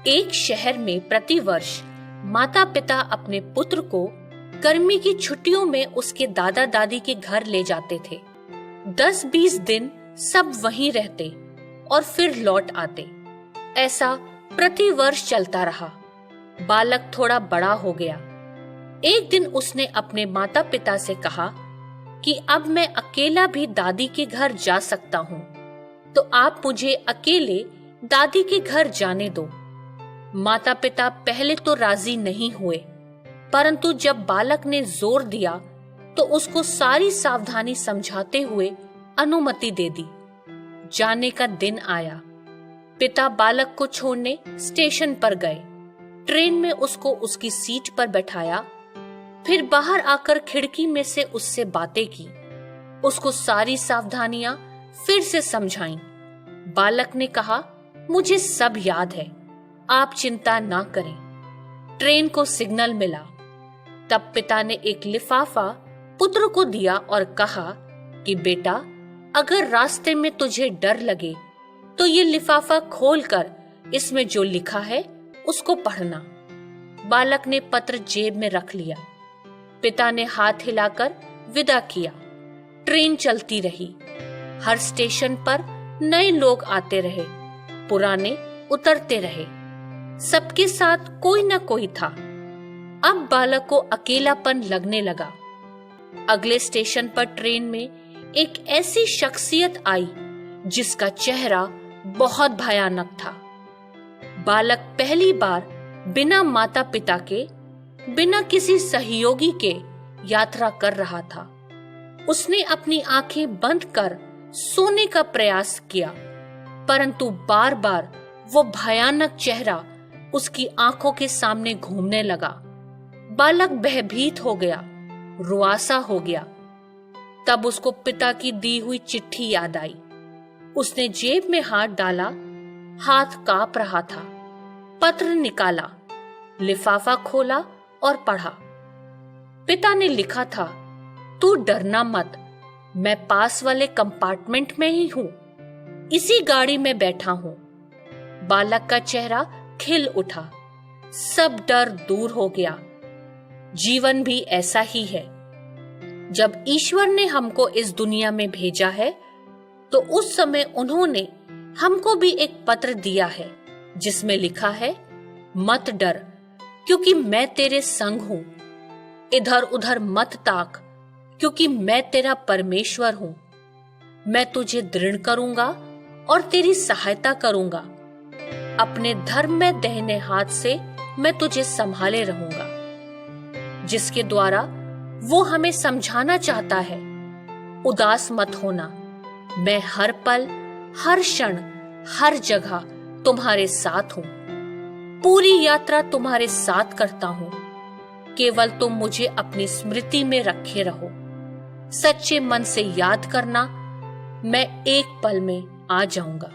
एक शहर में प्रतिवर्ष माता पिता अपने पुत्र को गर्मी की छुट्टियों में उसके दादा दादी के घर ले जाते थे। 10-20 दिन सब वहीं रहते और फिर लौट आते। ऐसा प्रतिवर्ष चलता रहा। बालक थोड़ा बड़ा हो गया। एक दिन उसने अपने माता पिता से कहा कि अब मैं अकेला भी दादी के घर जा सकता हूँ, तो आप मुझे अकेले दादी के घर जाने दो। माता पिता पहले तो राजी नहीं हुए, परंतु जब बालक ने जोर दिया तो उसको सारी सावधानी समझाते हुए अनुमति दे दी। जाने का दिन आया। पिता बालक को छोड़ने स्टेशन पर गए। ट्रेन में उसको उसकी सीट पर बैठाया, फिर बाहर आकर खिड़की में से उससे बातें की, उसको सारी सावधानियां फिर से समझाईं। बालक ने कहा, मुझे सब याद है, आप चिंता ना करें। ट्रेन को सिग्नल मिला। तब पिता ने एक लिफाफा पुत्र को दिया और कहा कि बेटा, अगर रास्ते में तुझे डर लगे तो ये लिफाफा खोलकर इसमें जो लिखा है उसको पढ़ना। बालक ने पत्र जेब में रख लिया। पिता ने हाथ हिलाकर विदा किया। ट्रेन चलती रही। हर स्टेशन पर नए लोग आते रहे, पुराने उतरते रहे। सबके साथ कोई न कोई था। अब बालक को अकेलापन लगने लगा। अगले स्टेशन पर ट्रेन में एक ऐसी शख्सियत आई जिसका चेहरा बहुत भयानक था। बालक पहली बार बिना माता पिता के, बिना किसी सहयोगी के यात्रा कर रहा था। उसने अपनी आंखें बंद कर सोने का प्रयास किया, परंतु बार बार वो भयानक चेहरा उसकी आंखों के सामने घूमने लगा। बालक भयभीत हो गया, रुआसा हो गया। तब उसको पिता की दी हुई चिट्ठी याद आई। उसने जेब में हाथ डाला, हाथ कांप रहा था। पत्र निकाला, लिफाफा खोला और पढ़ा। पिता ने लिखा था, तू डरना मत, मैं पास वाले कंपार्टमेंट में ही हूं, इसी गाड़ी में बैठा हूं। बालक का चेहरा खिल उठा। सब डर दूर हो गया। जीवन भी ऐसा ही है। जब ईश्वर ने हमको इस दुनिया में भेजा है, तो उस समय उन्होंने हमको भी एक पत्र दिया है जिसमें लिखा है, मत डर, क्योंकि मैं तेरे संग हूं। इधर उधर मत ताक, क्योंकि मैं तेरा परमेश्वर हूं। मैं तुझे दृढ़ करूंगा और तेरी सहायता करूंगा। अपने धर्म में दाहिने हाथ से मैं तुझे संभाले रहूंगा। जिसके द्वारा वो हमें समझाना चाहता है, उदास मत होना, मैं हर पल, हर क्षण, हर जगह तुम्हारे साथ हूं। पूरी यात्रा तुम्हारे साथ करता हूं। केवल तुम मुझे अपनी स्मृति में रखे रहो। सच्चे मन से याद करना, मैं एक पल में आ जाऊंगा।